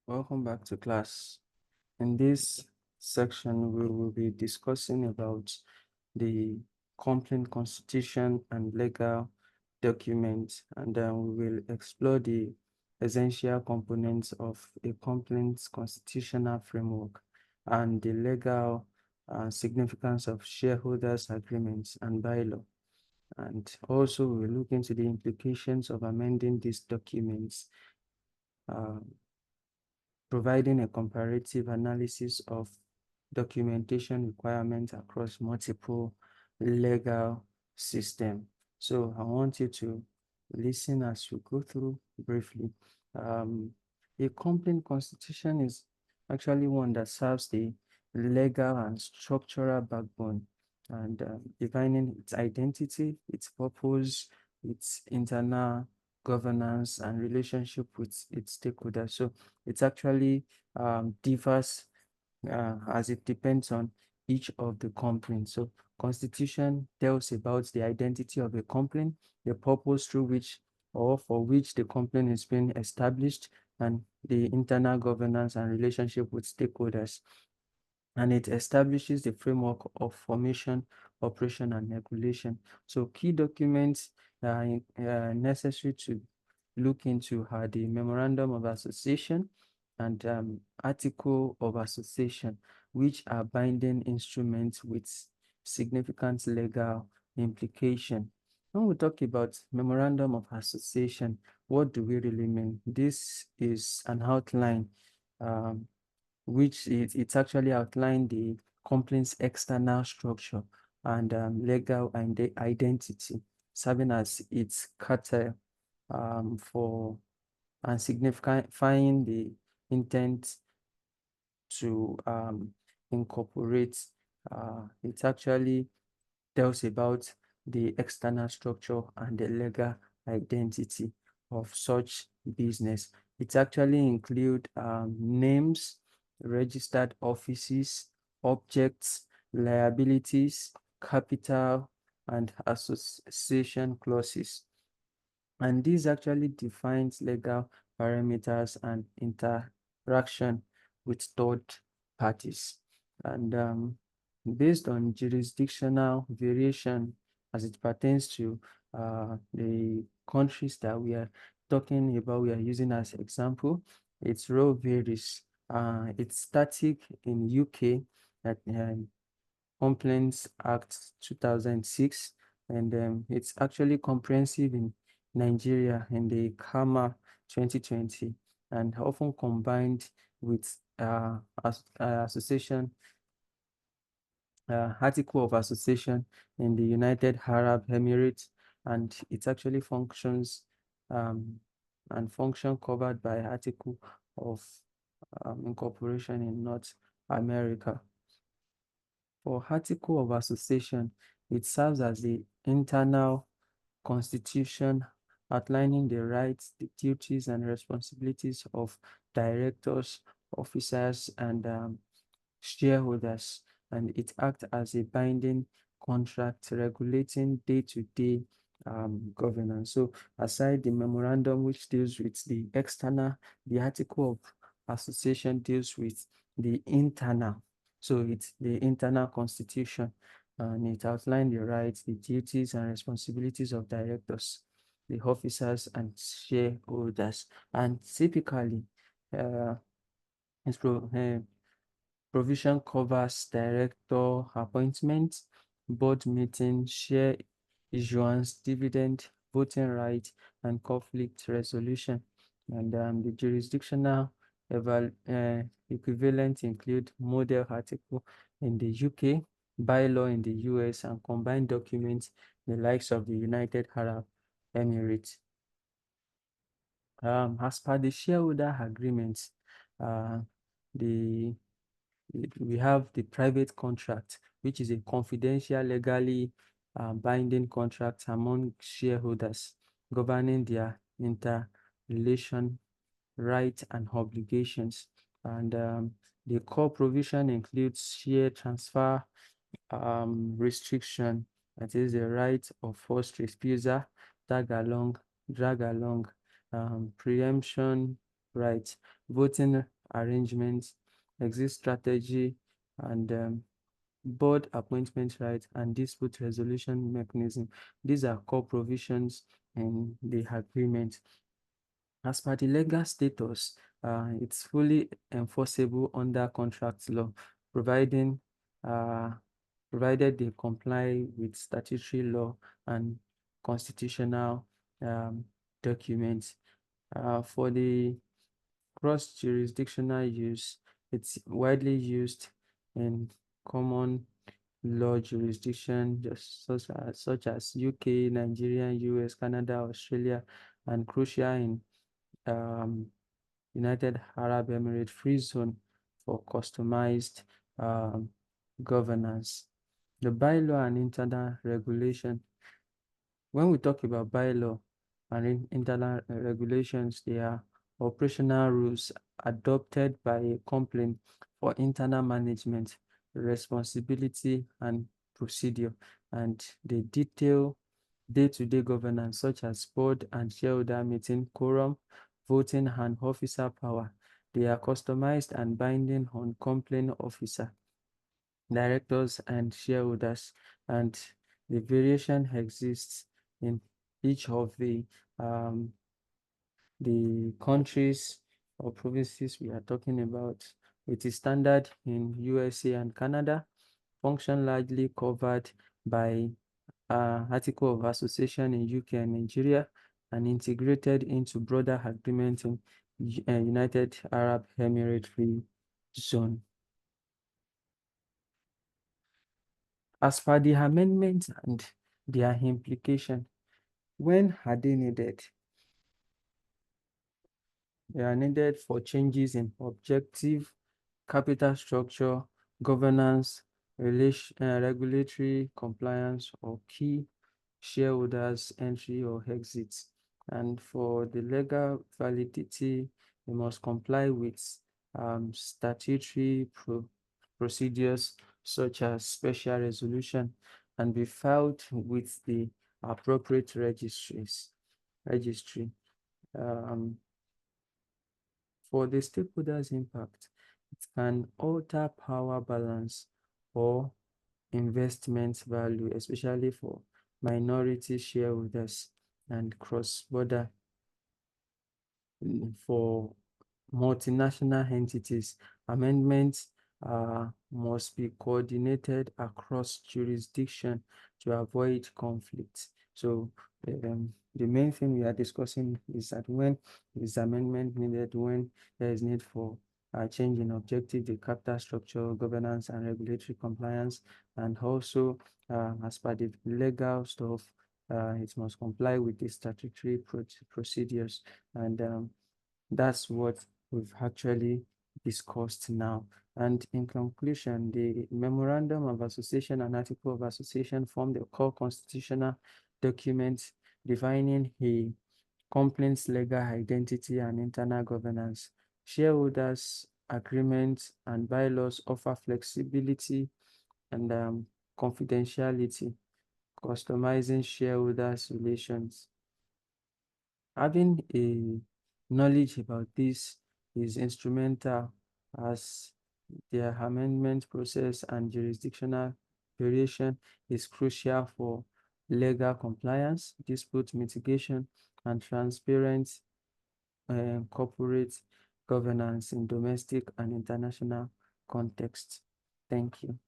Welcome back to class. In this section, we will be discussing about the complaint constitution and legal documents, and then we will explore the essential components of a complaint constitutional framework and the legal significance of shareholders agreements and bylaw. And also, we will look into the implications of amending these documents, uh, providing a comparative analysis of documentation requirements across multiple legal systems. So I want you to listen as we go through briefly. A complaint constitution is actually one that serves the legal and structural backbone and defining its identity, its purpose, its internal governance and relationship with its stakeholders. So it actually differs as it depends on each of the complaints. So constitution tells about the identity of a complaint, the purpose through which or for which the complaint is being established, and the internal governance and relationship with stakeholders. And it establishes the framework of formation, operation, and regulation. So key documents necessary to look into are the Memorandum of Association and Article of Association, which are binding instruments with significant legal implication. When we talk about Memorandum of Association, what do we really mean? This is an outline um, which it's actually outlined the complaint's external structure and legal identity, serving as its cartel for and signifying the intent to incorporate. It actually tells about the external structure and the legal identity of such business. It actually include names, registered offices, objects, liabilities, capital, and association clauses. And this actually defines legal parameters and interaction with third parties. And based on jurisdictional variation as it pertains to the countries that we are talking about, we are using as example, its role varies. It's static in UK at Complaints Act 2006, and it's actually comprehensive in Nigeria in the KAMA 2020, and often combined with association article of association in the United Arab Emirates, and it actually functions and function covered by article of incorporation in North America. For article of association, it serves as the internal constitution outlining the rights, the duties, and responsibilities of directors, officers, and shareholders. And it acts as a binding contract regulating day-to-day governance. So aside the memorandum, which deals with the external, the article of association deals with the internal. So it's the internal constitution, and it outlines the rights, the duties, and responsibilities of directors, the officers, and shareholders. And typically, uh, it's provision covers director appointment, board meeting, share issuance, dividend, voting right, and conflict resolution. And the jurisdictional equivalent include model article in the UK, bylaw in the US, and combined documents the likes of the United Arab Emirates. As per the shareholder agreement, uh, the we have the private contract, which is a confidential, legally binding contract among shareholders governing their interrelation rights and obligations. And the core provision includes share transfer restriction, that is the right of forced refusal, drag along preemption rights, voting arrangements, exit strategy, and board appointment rights, and dispute resolution mechanism. These are core provisions in the agreement. As per the legal status, it's fully enforceable under contract law, providing uh, provided they comply with statutory law and constitutional um, documents. For the cross-jurisdictional use, it's widely used in common law jurisdiction just such as UK, Nigeria, US, Canada, Australia, and crucial in um, United Arab Emirates Free Zone for customized um, governance. The bylaw and internal regulation. When we talk about bylaw and internal regulations, they are operational rules adopted by a company for internal management, responsibility, and procedure, and they detail day-to-day governance such as board and shareholder meeting, quorum, voting, and officer power. They are customized and binding on company officer, directors, and shareholders, and the variation exists in each of the countries or provinces we are talking about. It is standard in USA and Canada, function largely covered by Article of Association in UK and Nigeria, and integrated into broader agreement in United Arab Emirates Free Zone. As per the amendments and their implication, when are they needed? They are needed for changes in objective, capital structure, governance, regulatory compliance, or key shareholders' entry or exit. And for the legal validity, they must comply with statutory procedures such as special resolution and be filed with the appropriate registry. Um, for the stakeholders' impact, it can alter power balance or investment value, especially for minority shareholders and cross-border for multinational entities. Amendments must be coordinated across jurisdiction to avoid conflict. So the main thing we are discussing is that when is amendment needed, when there is need for a change in objective, the capital structure, governance, and regulatory compliance, and also as per the legal stuff, it must comply with the statutory procedures, and that's what we've actually discussed now. And in conclusion, the Memorandum of Association and Article of Association form the core constitutional documents defining a company's legal identity and internal governance. Shareholders' agreements and bylaws offer flexibility and confidentiality, customizing shareholders' relations. Having a knowledge about this is instrumental as their amendment process and jurisdictional variation is crucial for legal compliance, dispute mitigation, and transparent corporate governance in domestic and international context. Thank you.